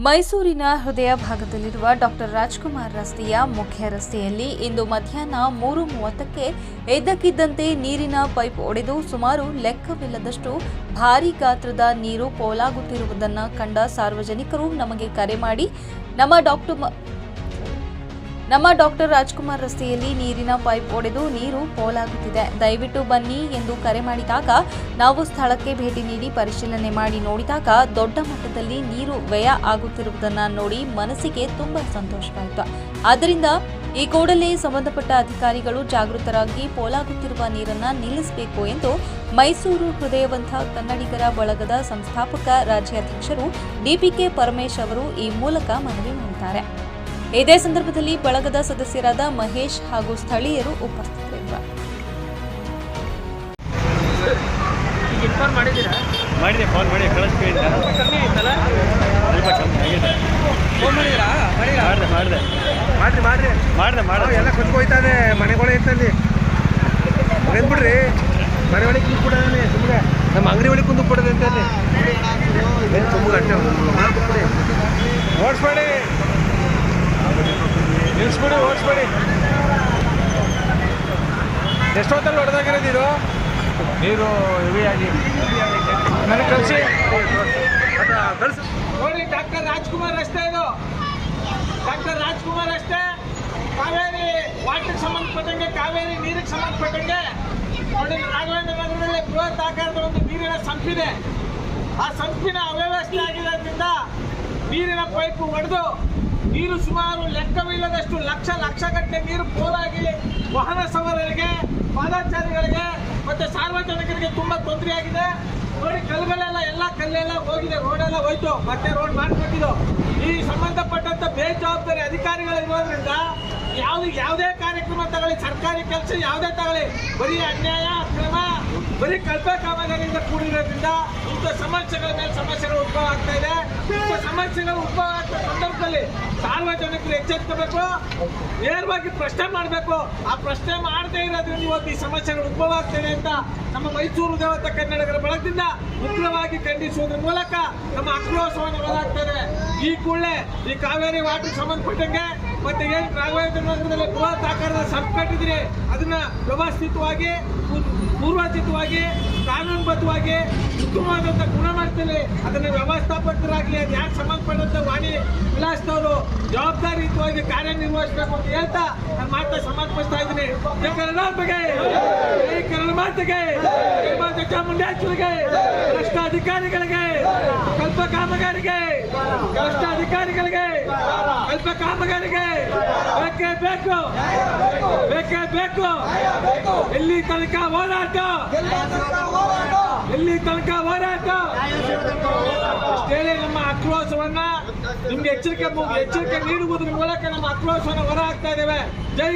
ಮೈಸೂರಿನ ಹೃದಯ ಭಾಗದಲ್ಲಿರುವ ಡಾಕ್ಟರ್ ರಾಜ್ಕುಮಾರ್ ರಸ್ತೆಯ ಮುಖ್ಯ ರಸ್ತೆಯಲ್ಲಿ ಇಂದು ಮಧ್ಯಾಹ್ನ 3:30ಕ್ಕೆ ಇದ್ದಕ್ಕಿದ್ದಂತೆ ನೀರಿನ ಪೈಪ್ ಒಡೆದು ಸುಮಾರು ಲೆಕ್ಕವಿಲ್ಲದಷ್ಟು ಭಾರೀ ಗಾತ್ರದ ನೀರು ಪೋಲಾಗುತ್ತಿರುವುದನ್ನು ಕಂಡ ಸಾರ್ವಜನಿಕರು ನಮಗೆ ಕರೆ ಮಾಡಿ ನಮ್ಮ ಡಾಕ್ಟರ್ ರಾಜ್ಕುಮಾರ್ ರಸ್ತೆಯಲ್ಲಿ ನೀರಿನ ಪೈಪ್ ಒಡೆದು ನೀರು ಪೋಲಾಗುತ್ತಿದೆ, ದಯವಿಟ್ಟು ಬನ್ನಿ ಎಂದು ಕರೆ ಮಾಡಿದಾಗ ನಾವು ಸ್ಥಳಕ್ಕೆ ಭೇಟಿ ನೀಡಿ ಪರಿಶೀಲನೆ ಮಾಡಿ ನೋಡಿದಾಗ ದೊಡ್ಡ ಮಟ್ಟದಲ್ಲಿ ನೀರು ವ್ಯಯ ಆಗುತ್ತಿರುವುದನ್ನು ನೋಡಿ ಮನಸ್ಸಿಗೆ ತುಂಬಾ ಸಂತೋಷವಾಯಿತು. ಆದ್ದರಿಂದ ಈ ಕೂಡಲೇ ಸಂಬಂಧಪಟ್ಟ ಅಧಿಕಾರಿಗಳು ಜಾಗೃತರಾಗಿ ಪೋಲಾಗುತ್ತಿರುವ ನೀರನ್ನು ನಿಲ್ಲಿಸಬೇಕು ಎಂದು ಮೈಸೂರು ಹೃದಯವಂತ ಕನ್ನಡಿಗರ ಬಳಗದ ಸಂಸ್ಥಾಪಕ ರಾಜ್ಯಾಧ್ಯಕ್ಷರು ಡಿಪಿಕೆ ಪರಮೇಶ್ ಅವರು ಈ ಮೂಲಕ ಮನವಿ ಮಾಡಿದ್ದಾರೆ. ಇದೇ ಸಂದರ್ಭದಲ್ಲಿ ಬಳಗದ ಸದಸ್ಯರಾದ ಮಹೇಶ್ ಹಾಗೂ ಸ್ಥಳೀಯರು ಉಪಸ್ಥಿತರಿದ್ದರು. ಎಲ್ಲ ಕೊಚ್ಕೋಯ್ತಾನೆ ಮನೆಗಳು ಇರ್ತಲ್ಲಿ ಬಿಡ್ರಿ ಮನೆ ಒಳಗೆ ಕುಂದು ಕೊಡೋದಾನೆ ಸುಮ್ಮನೆ ನಮ್ಮ ಅಂಗಡಿ ಒಳಗೆ ಕುಂದು ಕೊಡೋದು ಅಂತಲ್ಲಿ ತುಂಬ ಗಂಟೆ ಓಡಿಸ್ಬೇಡಿ ನಿಲ್ಸ್ಬಿಡಿ ಓಡಿಸ್ಬೇಡಿ. ಎಷ್ಟೊತ್ತಲ್ಲಿ ಹೊಡೆದಾಗಿರೋದು ಇದು ನೀರು ಹೆವಿಯಾಗಿ ನನಗೆ ಕಳಿಸಿ ನೋಡಿ. ಡಾಕ್ಟರ್ ರಾಜ್ಕುಮಾರ್ ರಸ್ತೆ ಇದು, ಡಾಕ್ಟರ್ ರಾಜ್ಕುಮಾರ್ ರಸ್ತೆ ಕಾವೇರಿ ವಾಟರ್ಗೆ ಸಂಬಂಧಪಟ್ಟಂಗೆ, ಕಾವೇರಿ ನೀರಿಗೆ ಸಂಬಂಧಪಟ್ಟಂಗೆ ನೋಡಿ. ರಾಘವೇಂದ್ರ ನಗರದಲ್ಲಿ ಬೃಹತ್ ಆಕಾರದ ಒಂದು ನೀರಿನ ಸಂಪಿದೆ. ಆ ಸಂಪಿನ ಅವ್ಯವಸ್ಥೆ ಆಗಿರೋದ್ರಿಂದ ನೀರಿನ ಪೈಪು ಒಡೆದು ನೀರು ಸುಮಾರು ಲೆಕ್ಕವಿಲ್ಲದಷ್ಟು ಲಕ್ಷಗಟ್ಟಲೆ ನೀರು ಪೋಲಾಗಿ ವಾಹನ ಸವಾರರಿಗೆ, ಪಾದಚಾರಿಗಳಿಗೆ ಮತ್ತು ಸಾರ್ವಜನಿಕರಿಗೆ ತುಂಬಾ ತೊಂದರೆ ಆಗಿದೆ. ನೋಡಿ ಕಲ್ಲುಗಳೆಲ್ಲ ಕಲ್ಲೆಲ್ಲ ಹೋಗಿದೆ, ರೋಡೆಲ್ಲ ಹೋಯ್ತು, ಮತ್ತೆ ರೋಡ್ ಮಾಡ್ಕೊಟ್ಟಿದ್ದು. ಈ ಸಂಬಂಧಪಟ್ಟಂತ ಬೇಜವಾಬ್ದಾರಿ ಅಧಿಕಾರಿಗಳಿರೋದ್ರಿಂದ ಯಾವುದೇ ಕಾರ್ಯಕ್ರಮ ತಗೊಳ್ಳಿ, ಸರ್ಕಾರಿ ಕೆಲಸ ಯಾವುದೇ ತಗೊಳ್ಳಿ, ಬರೀ ಅನ್ಯಾಯ ಅಕ್ರಮ, ಬರೀ ಕಳಪೆ ಕಾಮಗಾರಿಯಿಂದ ಕೂಡಿರೋದ್ರಿಂದ ಇಂಥ ಸಮಸ್ಯೆಗಳ ಮೇಲೆ ಸಮಸ್ಯೆಗಳು ಉದ್ಭವ ಆಗ್ತಾ ಇದೆ. ಇಂಥ ಸಮಸ್ಯೆಗಳು ಉದ್ಭವ ಆಗ್ತಾ ಸಂದರ್ಭದಲ್ಲಿ ಸಾರ್ವಜನಿಕರು ಎಚ್ಚೆತ್ತಬೇಕು, ನೇರವಾಗಿ ಪ್ರಶ್ನೆ ಮಾಡಬೇಕು. ಆ ಪ್ರಶ್ನೆ ಮಾಡದೇ ಇರೋದ್ರಿಂದ ಇವತ್ತು ಈ ಸಮಸ್ಯೆಗಳು ಉದ್ಭವ ಆಗ್ತಿದೆ ಅಂತ ನಮ್ಮ ಮೈಸೂರು ದೇವತ ಕನ್ನಡಿಗರ ಬಳಗದಿಂದ ಉಗ್ರವಾಗಿ ಖಂಡಿಸುವುದರ ಮೂಲಕ ನಮ್ಮ ಆಕ್ರೋಶವನ್ನು ಹೊರಹಾಕ್ತದೆ. ಈ ಕೂಡಲೇ ಈ ಕಾವೇರಿ ವಾಟರ್ಗೆ ಸಂಬಂಧಪಟ್ಟಂಗೆ ಮತ್ತೆ ಏನು ರಾಘವೇಂದ್ರ ನಗರದಲ್ಲಿ ಬೃಹತ್ ಆಕಾರದ ಸಂಪ್ ಕಟ್ಟಿದ್ರಿ, ಅದನ್ನ ವ್ಯವಸ್ಥಿತವಾಗಿ, ಪೂರ್ವಚಿತವಾಗಿ, ಕಾನೂನುಬದ್ಧವಾಗಿ, ಉತ್ತಮವಾದಂಥ ಗುಣಮಟ್ಟದಲ್ಲಿ ಅದನ್ನು ವ್ಯವಸ್ಥಾಪಕರಾಗಲಿ, ಅದು ಯಾಕೆ ಸಂಬಂಧಪಟ್ಟಂತ ವಾಣಿ ವಿಲಾಸದವರು ಜವಾಬ್ದಾರಿಯುತವಾಗಿ ಕಾರ್ಯನಿರ್ವಹಿಸಬೇಕು ಅಂತ ಹೇಳ್ತಾ ನಾನು ಮಾತಾ ಸಮರ್ಪಿಸ್ತಾ ಇದ್ದೀನಿ. ಕರ್ನಾಟಕಗೆ, ಕನ್ನಡ ಮಾತೆಗೆ, ಚಾಮುಂಡೇಶ್ವರಿಗೆ, ಭ್ರಷ್ಟ ಅಧಿಕಾರಿಗಳಿಗೆ, ಕಲ್ಪ ಕಾಮಗಾರಿಗೆ, ಭ್ರಷ್ಟ ಅಧಿಕಾರಿಗಳಿಗೆ, ಕಲ್ಪ ಕಾಮಗಾರಿಗೆ ಬೇಕೇ ಬೇಕು, ಬೇಕೇ ಬೇಕು. ಎಲ್ಲಿ ತನಕ ಹೋರಾಟ, ಎಲ್ಲಿ ತನಕ ಹೋರಾಟ ಹೇಳಿ ನಮ್ಮ ಆಕ್ರೋಶವನ್ನ ನಿಮ್ಗೆ ಎಚ್ಚರಿಕೆ ನೀಡುವುದರ ಮೂಲಕ ನಮ್ಮ ಆಕ್ರೋಶವನ್ನು ಹೊರ ಹಾಕ್ತಾ ಇದ್ದೇವೆ. ಜೈ